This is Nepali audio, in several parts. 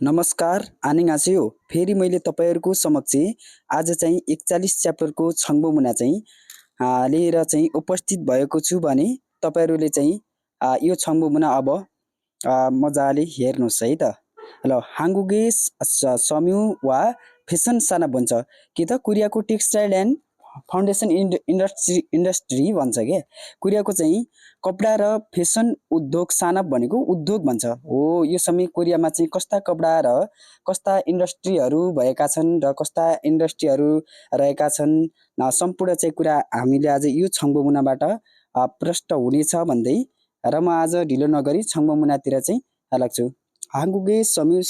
नमस्कार आनिङासेयो फेरि मैले तपाईँहरूको समक्ष आज चाहिँ 41 च्याप्टरको छङ्बो मुना चाहिँ लिएर चाहिँ उपस्थित भएको छु भने तपाईँहरूले चाहिँ यो छङ्बो मुना अब मजाले हेर्नुहोस् है त। ल हाङ्गुगे सम्यु वा फेसन साना भन्छ कि त कोरियाको टेक्सटाइल एन्ड फाउन्डेसन इन्डस्ट्री भन्छ के। कोरियाको चाहिँ कपडा र फेसन उद्योग साना भनेको उद्योग भन्छ हो। यो समय कोरियामा चाहिँ कस्ता कपडा र कस्ता इन्डस्ट्रीहरू भएका छन् र कस्ता इन्डस्ट्रीहरू रहेका छन् सम्पूर्ण चाहिँ कुरा हामीले आज यो छङ्बो मुनाबाट प्रष्ट हुनेछ भन्दै र म आज ढिलो नगरी छङ्बो मुनातिर चाहिँ लाग्छु। हाङ्गुगे सम्युस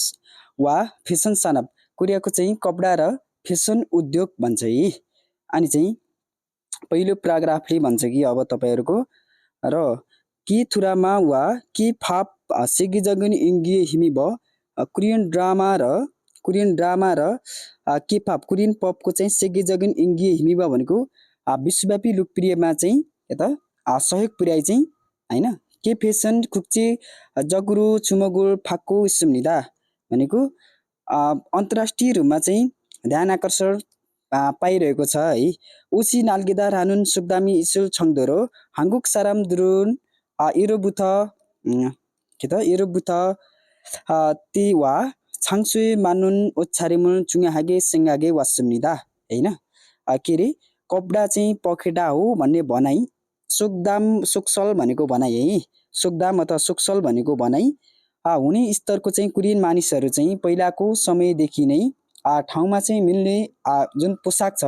वा फेसन सानप कोरियाको चाहिँ कपडा र फेसन उद्योग भन्छ है। अनि चाहिँ पहिलो प्याराग्राफले भन्छ कि अब तपाईँहरूको र कि थुरामा वा कि फाप सेगिजगन इङ्गी हिमी भ कोरियन ड्रामा र के पाप कोरियन पपको चाहिँ सेगिजगन इङ्गी हिमी भ भनेको विश्वव्यापी लोकप्रियमा चाहिँ यता सहयोग पुर्याए चाहिँ होइन। के फेसन खुक्चे जगुरो छुमगुल फाक्को सुम्निदा भनेको अन्तर्राष्ट्रिय रूपमा चाहिँ ध्यान आकर्षण पाइरहेको छ है। उसी नाल्गिदा रानुन सुब्दामी इസുल छङदोरो हाङ्गुक साराम द्रुन इरोबुथ के त इरोबुथ ती वा छाङसुए मानुन ओछारिमुन चुङहागे सिङ्गागे वासुम्निदा होइन। के अरे कपडा चाहिँ पखेटा हो भन्ने भनाइ सोकदाम सोक्सल भनेको भनाइ है। सोकदाम अथवा सोक्सल भनेको भनाइ हुने स्तरको चाहिँ कोरियन मानिसहरू चाहिँ पहिलाको समयदेखि नै ठाउँमा चाहिँ मिल्ने जुन पोसाक छ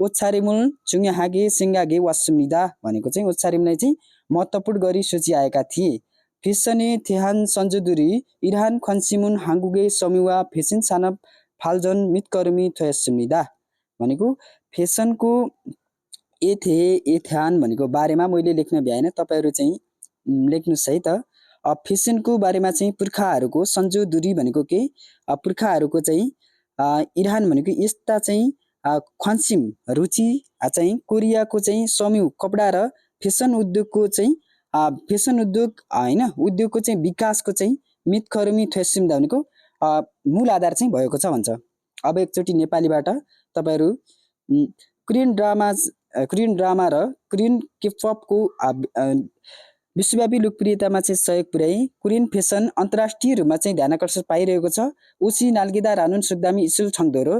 ओछारिमुल चुङहागे सिङ्गागे वासुम्निदा भनेको चाहिँ ओछारिमुलाई चाहिँ महत्त्वपूर्ण गरी सोचिआएका थिए। फेसने थेहान सन्जुदुरी इरान खन्सिमुन हाङ्गुगे समिवा फेसन सानप फाल्जन मितकर्मी थयसुम्निदा भनेको फेसनको एथ्यान भनेको बारेमा मैले लेख्न भ्याएन, तपाईँहरू चाहिँ लेख्नुहोस् है त। फेसनको बारेमा चाहिँ पुर्खाहरूको सन्जुदुरी भनेको के पुर्खाहरूको चाहिँ इरान भनेको यस्ता चाहिँ ख्वान्सिम रुचि चाहिँ कोरियाको चाहिँ सम्यु कपडा र फेसन उद्योगको चाहिँ फेसन उद्योग होइन उद्योगको चाहिँ विकासको चाहिँ मितखरुमी थेसिम्दा भनेको मूल आधार चाहिँ भएको छ भन्छ। अब एकचोटि नेपालीबाट तपाईँहरू कोरियन ड्रामा र कोरियन केपअपको विश्वव्यापी लोकप्रियतामा चाहिँ सहयोग पुर्याए। कोरियन फेसन अन्तर्राष्ट्रिय रूपमा चाहिँ ध्यान आकर्षण पाइरहेको छ। उसी नाल्गिदा रानुन सुक्दामी इസുल छङदोरो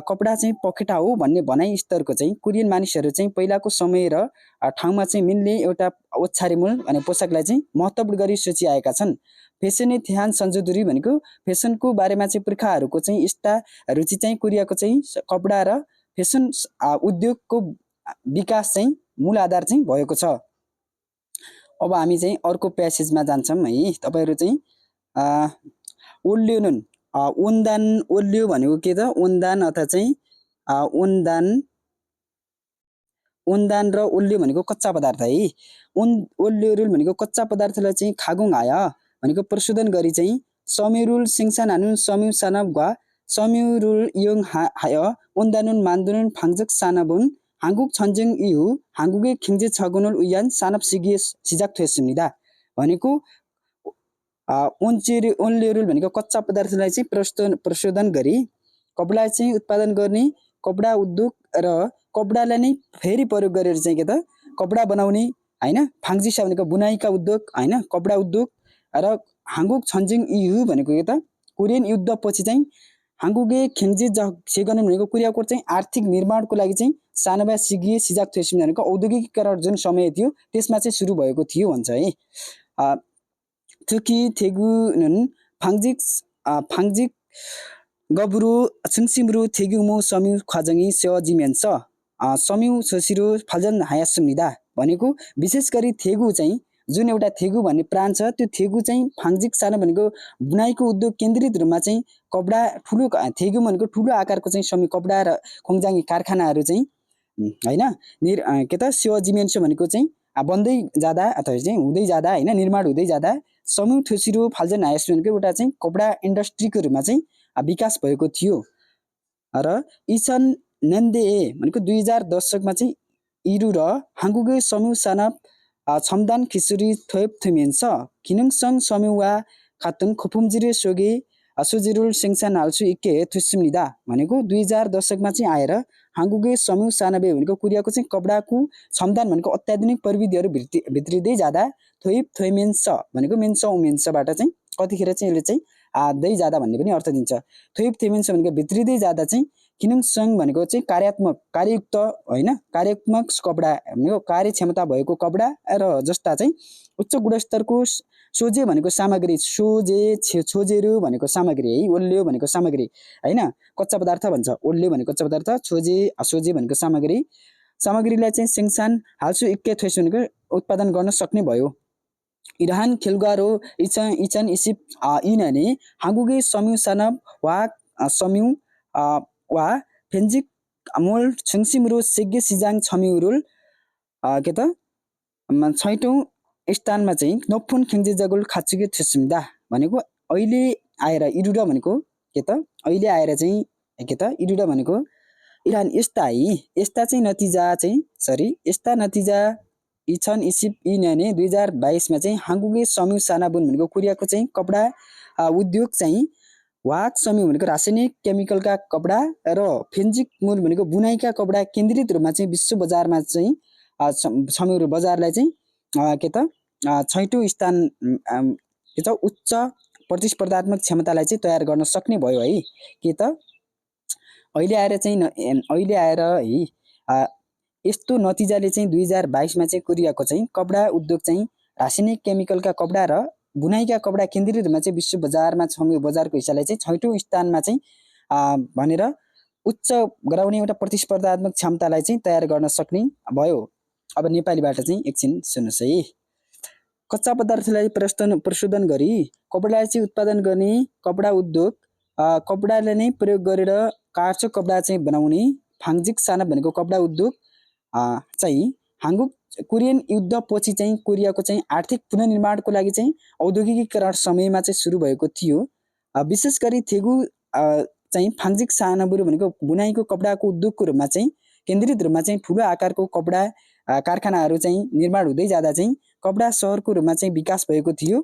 कपडा चाहिँ पखेटा हो भन्ने भनाइ स्तरको चाहिँ कोरियन मानिसहरू चाहिँ पहिलाको समय र ठाउँमा चाहिँ मिल्ने एउटा ओछारिमुल भन्ने पोसाकलाई चाहिँ महत्त्वपूर्ण गरी सोचिआएका छन्। फेसने ध्यान सन्जुदुरी भनेको फेसनको बारेमा चाहिँ पुर्खाहरूको चाहिँ यस्ता रुचि चाहिँ कोरियाको चाहिँ कपडा र फेसन उद्योगको विकास चाहिँ मूल आधार चाहिँ भएको छ। अब हामी चाहिँ अर्को प्यासेजमा जान्छौँ है। तपाईँहरू चाहिँ ओल्योनुन ओन्दान ओल्यो भनेको के त ओन्दान अथवा चाहिँ ओन्दान र ओल्यो भनेको कच्चा पदार्थ है। ओल्योरुल भनेको कच्चा पदार्थलाई चाहिँ खागुङ आया भनेको प्रशोधन गरी चाहिँ समिरुल सिङसान हानुन सम्यु सानब वा समिरुल योङ हाय ओन्दानुन मान्दुनुन फाङ्जक सानबुन हाङ्गुक छन्जिङ इहु हाङ्गुगे खिङ्जे छगुनुल उयान सानप सिगिए सिजाक थ्वेसुनिदा भनेको ओन्लेरुल भनेको कच्चा पदार्थलाई चाहिँ प्रशोधन गरी कपडा चाहिँ उत्पादन गर्ने कपडा उद्योग र कपडालाई नै फेरि प्रयोग गरेर चाहिँ के त कपडा बनाउने होइन। फाङ्जिसा भनेको बुनाइका उद्योग होइन कपडा उद्योग र हाङ्गुक छन्जिङ इहु भनेको के त कोरियन युद्धपछि चाहिँ हाङ्गुगे खिङ्जे सेगन भनेको कोरियाको चाहिँ आर्थिक निर्माणको लागि चाहिँ सानोबा सिगिए सिजाक थ्वेसिम भनेको औद्योगिकीकरण जुन समय थियो त्यसमा चाहिँ सुरु भएको थियो भन्छ है। थुकी थेगुनुन फाङ्जिक गबुरु छिङसिमरु थेगुमो सम्यु ख्वाजङी सेवा जिमेन्स सम्यु सोसिरो फल्जन हायासुम्निदा भनेको विशेष गरी थेगु चाहिँ जुन एउटा थेगु भन्ने प्राण छ त्यो थेगु चाहिँ फाङ्जिक सानो भनेको बुनाइको उद्योग केन्द्रित रूपमा चाहिँ कपडा ठुलो थेगु भनेको ठुलो आकारको चाहिँ सम्यु कपडा र खोङजाङी कारखानाहरू चाहिँ होइन के त सेवा जिमेन्स भनेको चाहिँ बन्दै जाँदा अथवा चाहिँ हुँदै जाँदा होइन निर्माण हुँदै जाँदा सम्यु थोसिरो फाल्जन हायस भनेको एउटा चाहिँ कपडा इन्डस्ट्रीको रूपमा चाहिँ विकास भएको थियो। र इसन नन्दे भनेको 2010 दशकमा चाहिँ इरु र हाङ्गुगे सम्यु सानप छमदान खिसुरी थोप थुमिन्छ खिनुङसङ सम्यु वा खातुङ खोपुमजिरे सोगे सुजिरुल सेङ्सन हाल्छु इके थुस्मिदा भनेको 2000 दशकमा चाहिँ आएर हाङ्गुगे समूह सानबे भनेको कोरियाको चाहिँ कपडाको क्षमता भनेको अत्याधुनिक प्रविधिहरू भित्रिँदै जाँदा थोइमेन्स भनेको मेन्स उमेन्सबाट चाहिँ कतिखेर चाहिँ यसले चाहिँ दै जाँदा भन्ने पनि अर्थ दिन्छ। थोइमेन्स भनेको भित्रिँदै जाँदा चाहिँ किनुङसङ भनेको चाहिँ कार्ययुक्त होइन कार्यात्मक कपडा भनेको कार्यक्षमता भएको कपडा र जस्ता चाहिँ उच्च गुणस्तरको सोजे भनेको सामग्री छोजेरु भनेको सामग्री है, ओल्ल्यो भनेको सामग्री होइन कच्चा पदार्थ भन्छ, ओल्ल्यो भनेको कच्चा पदार्थ, सोजे भनेको सामग्रीलाई चाहिँ सेङ्सान हाल्सु इक्के थोइस भनेको उत्पादन गर्न सक्ने भयो। इरान खेलगारो इचन इसिप इनने हाङ्गुगे समूह सानब वा समूह वा फेन्जिक मोल छुङसिमरु सेगे सिजाङ छमिउरुल के त छैटौँ स्थानमा चाहिँ नोफुन खेङ्जे जगुल खाचुगे थुस्मिदा भनेको अहिले आएर इडुडा भनेको के त अहिले आएर चाहिँ के त इडुडा भनेको इरान यस्ता चाहिँ नतिजा इछन इसिप इनने 2022 मा चाहिँ हाङ्गुगे समूह सानाबुन भनेको कोरियाको चाहिँ कपडा उद्योग चाहिँ वाक समूह भनेको रासायनिक केमिकलका कपडा र फेन्जिक मुल भनेको बुनाइका कपडा केन्द्रित रूपमा चाहिँ विश्व बजारमा चाहिँ समूह बजारलाई चाहिँ के त छैटौँ स्थान के त उच्च प्रतिस्पर्धात्मक क्षमतालाई चाहिँ तयार गर्न सक्ने भयो है। के त अहिले आएर है यस्तो नतिजाले चाहिँ 2022 मा चाहिँ कोरियाको चाहिँ कपडा उद्योग चाहिँ रासायनिक केमिकलका कपडा र बुनाइका कपडा केन्द्रित रूपमा चाहिँ विश्व बजारमा छमियो बजारको हिस्सालाई चाहिँ छैटौँ स्थानमा चाहिँ भनेर उच्च गराउने एउटा प्रतिस्पर्धात्मक क्षमतालाई चाहिँ तयार गर्न सक्ने भयो। अब नेपालीबाट चाहिँ एकछिन सुन्नुहोस् है। कच्चा पदार्थलाई प्रशोधन गरी कपडा चाहिँ उत्पादन गर्ने कपडा उद्योग कपडालाई नै प्रयोग गरेर काठको कपडा चाहिँ बनाउने फाङ्जिक साना भनेको कपडा उद्योग चाहिँ हाङ्गुक कोरियन युद्धपछि चाहिँ कोरियाको चाहिँ आर्थिक पुनर्निर्माणको लागि चाहिँ औद्योगिकीकरण समयमा चाहिँ सुरु भएको थियो। विशेष गरी थेगु चाहिँ फाङ्जिक सानाबुरु भनेको बुनाइको कपडाको उद्योगको रूपमा चाहिँ केन्द्रित रूपमा चाहिँ ठुलो आकारको कपडा कारखानाहरू चाहिँ निर्माण हुँदै जाँदा चाहिँ कपडा सहरको रूपमा चाहिँ विकास भएको थियो।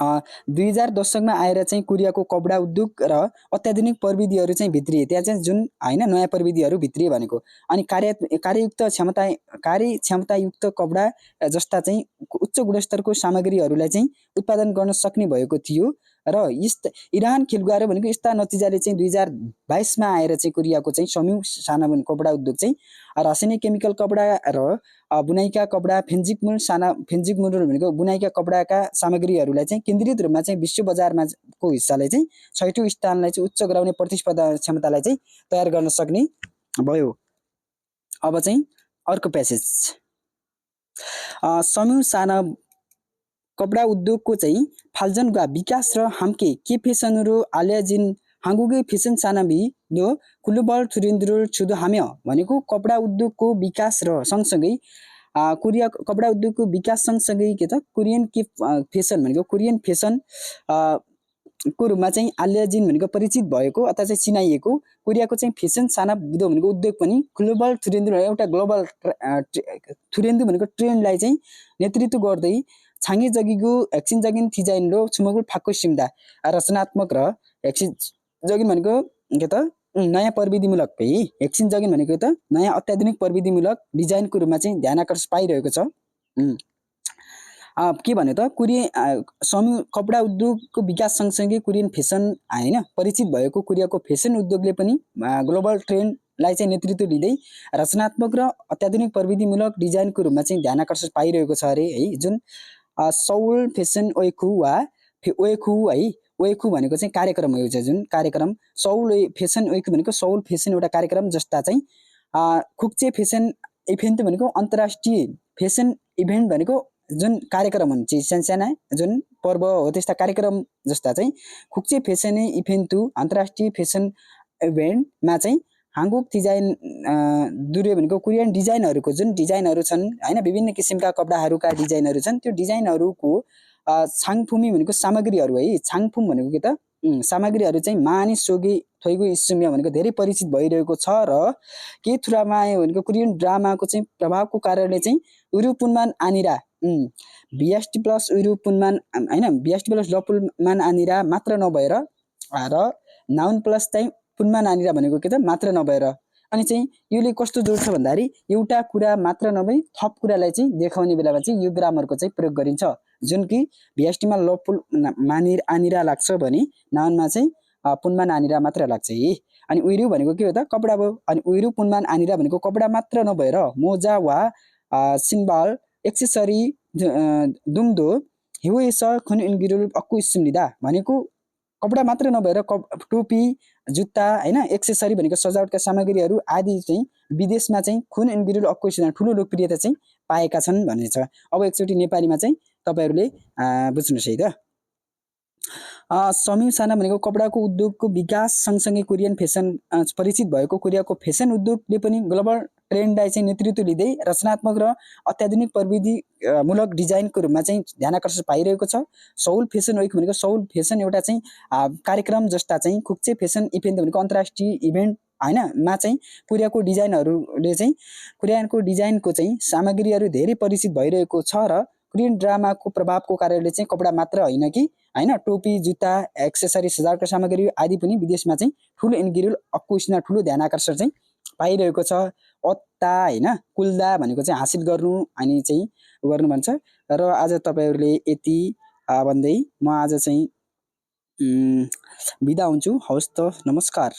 2000 दशकमा आएर चाहिँ कोरियाको कपडा उद्योग र अत्याधुनिक प्रविधिहरू चाहिँ भित्रिए, त्यहाँ चाहिँ जुन होइन नयाँ प्रविधिहरू भित्रिए भनेको, अनि कार्यक्षमतायुक्त कपडा जस्ता चाहिँ उच्च गुणस्तरको सामग्रीहरूलाई चाहिँ उत्पादन गर्न सक्ने भएको थियो। र इरान खेलगारो भनेको यस्ता नतिजाले चाहिँ 2022 मा आएर चाहिँ कोरियाको चाहिँ समूह साना कपडा उद्योग चाहिँ रासायनिक केमिकल कपडा र बुनाइका कपडा फेन्जिक मुल भनेको बुनाइका कपडाका सामग्रीहरूलाई चाहिँ केन्द्रित रूपमा चाहिँ विश्व बजारमा को हिस्सालाई चाहिँ छैटौँ स्थानलाई चाहिँ उच्च गराउने प्रतिस्पर्धा क्षमतालाई चाहिँ तयार गर्न सक्ने भयो। अब चाहिँ अर्को प्यासेज, समूह साना कपडा उद्योगको चाहिँ फाल्जनगा विकास र हाम्के के फेसनहरू आल्याजिन हाङ्गुगे फेसन सानाबी दो कुलुबल थुरिन्द्रुल छुदो हाम्य भनेको कपडा उद्योगको विकास र सँगसँगै कोरिया कपडा उद्योगको विकास सँगसँगै के त कोरियन के फेसन भनेको कोरियन फेसन को रूपमा चाहिँ आल्याजिन भनेको परिचित भएको अथवा चाहिँ चिनाइएको कोरियाको चाहिँ फेसन साना बुदो भनेको उद्योग पनि ग्लोबल थुरेन्दु एउटा ग्लोबल थुरेन्दु भनेको ट्रेन्डलाई चाहिँ नेतृत्व गर्दै छाङ्गे जगिगु एक्सिन जगिन थिजाइन रो छुमगुल फाक्को सिम्दा रचनात्मक र एक्सिन जगिन भनेको के त नयाँ प्रविधिमूलक है, एक्सिन जगिन भनेको त नयाँ अत्याधुनिक प्रविधिमूलक डिजाइनको रूपमा चाहिँ ध्यान आकर्षण पाइरहेको छ। के भन्यो त समूह कपडा उद्योगको विकास सँगसँगै कोरियन फेसन होइन परिचित भएको कोरियाको फेसन उद्योगले पनि ग्लोबल ट्रेन्डलाई चाहिँ नेतृत्व लिँदै रचनात्मक र अत्याधुनिक प्रविधिमूलक डिजाइनको रूपमा चाहिँ ध्यान आकर्षण पाइरहेको छ अरे है। जुन सौल फेसन ओएखु वा ओएखु है, ओएखु भनेको चाहिँ कार्यक्रम हो, जुन कार्यक्रम सौल फेसन ओएखु भनेको सौल फेसन एउटा कार्यक्रम जस्ता चाहिँ खुक्चे फेसन इभेन्ट भनेको अन्तर्राष्ट्रिय फेसन इभेन्ट भनेको जुन कार्यक्रम हुन्छ सानसाना जुन पर्व हो त्यस्ता कार्यक्रम जस्ता चाहिँ खुक्चे फेसन इभेन्ट अन्तर्राष्ट्रिय फेसन इभेन्टमा चाहिँ हाङ्गुक डिजाइन दुर्यो भनेको कोरियन डिजाइनहरूको जुन डिजाइनहरू छन् होइन विभिन्न किसिमका कपडाहरूका डिजाइनहरू छन् त्यो डिजाइनहरूको छाङफुमी भनेको सामग्रीहरू है, छाङफुम भनेको के त सामग्रीहरू चाहिँ मानि सोगे थोइगु इस्सुम्या भनेको धेरै परिचित भइरहेको छ र के थुरामा भनेको कोरियन ड्रामाको चाहिँ प्रभावको कारणले चाहिँ उरुपुन्मान आनिरा बिएसटी प्लस उइरु पुनमान होइन बिएसटी प्लस लपुलमान आनिरा मात्र नभएर र नाउन प्लस चाहिँ पुनमान आनिरा भनेको के त मात्र नभएर अनि चाहिँ योले कस्तो जोड्छ भन्दाखेरि एउटा कुरा मात्र नभई थप कुरालाई चाहिँ देखाउने बेलामा चाहिँ यो ग्रामरको चाहिँ प्रयोग गरिन्छ जुन कि बिएसटीमा लपुल मानिर आनिरा लाग्छ भने नाउनमा चाहिँ पुनमान आनिरा मात्र लाग्छ है अनि उइरु भनेको के हो त कपडा भयो अनि उइरु पुनमान आनिरा भनेको कपडा मात्र नभएर मोजा वा सिम्बल एक्सेसरी दुङ्दो हिवेस खुन इन्गिरुल अक्कु इस्मिदा भनेको कपडा मात्र नभएर टोपी जुत्ता होइन एक्सेसरी भनेको सजावटका सामग्रीहरू आदि चाहिँ विदेशमा चाहिँ खुन इन्गिरुल अक्कु इस्मिदा ठुलो लोकप्रियता चाहिँ पाएका छन् भन्ने छ अब एकचोटि नेपालीमा चाहिँ तपाईँहरूले बुझ्नुहोस् है त समीर साना भनेको कपडाको उद्योगको विकास सँगसँगै कोरियन फेसन परिचित भएको कोरियाको फेसन उद्योगले पनि ग्लोबल ट्रेन्डलाई चाहिँ नेतृत्व लिँदै रचनात्मक र अत्याधुनिक प्रविधिमूलक डिजाइनको रूपमा चाहिँ ध्यान आकर्षण पाइरहेको छ सौल फेसन विक भनेको सौल फेसन एउटा चाहिँ कार्यक्रम जस्ता चाहिँ खुक्चे फेसन इभेन्ट भनेको अन्तर्राष्ट्रिय इभेन्ट होइन मा चाहिँ कोरियाको डिजाइनहरूले चाहिँ कोरियनको डिजाइनको चाहिँ सामग्रीहरू धेरै परिचित भइरहेको छ र कोरियन ड्रामाको प्रभावको कारणले चाहिँ कपडा मात्र होइन कि होइन टोपी जुत्ता एक्सेसरी सजावटका सामग्री आदि पनि विदेशमा चाहिँ ठुलो इन्गिरुल अक्कुसमा ठुलो ध्यान आकर्षण चाहिँ पाइरहेको छ अत्ता होइन कुल्दा भनेको चाहिँ हासिल गर्नु अनि चाहिँ गर्नु भन्छ र आज तपाईँहरूले यति भन्दै म आज चाहिँ बिदा हुन्छु हवस् त नमस्कार।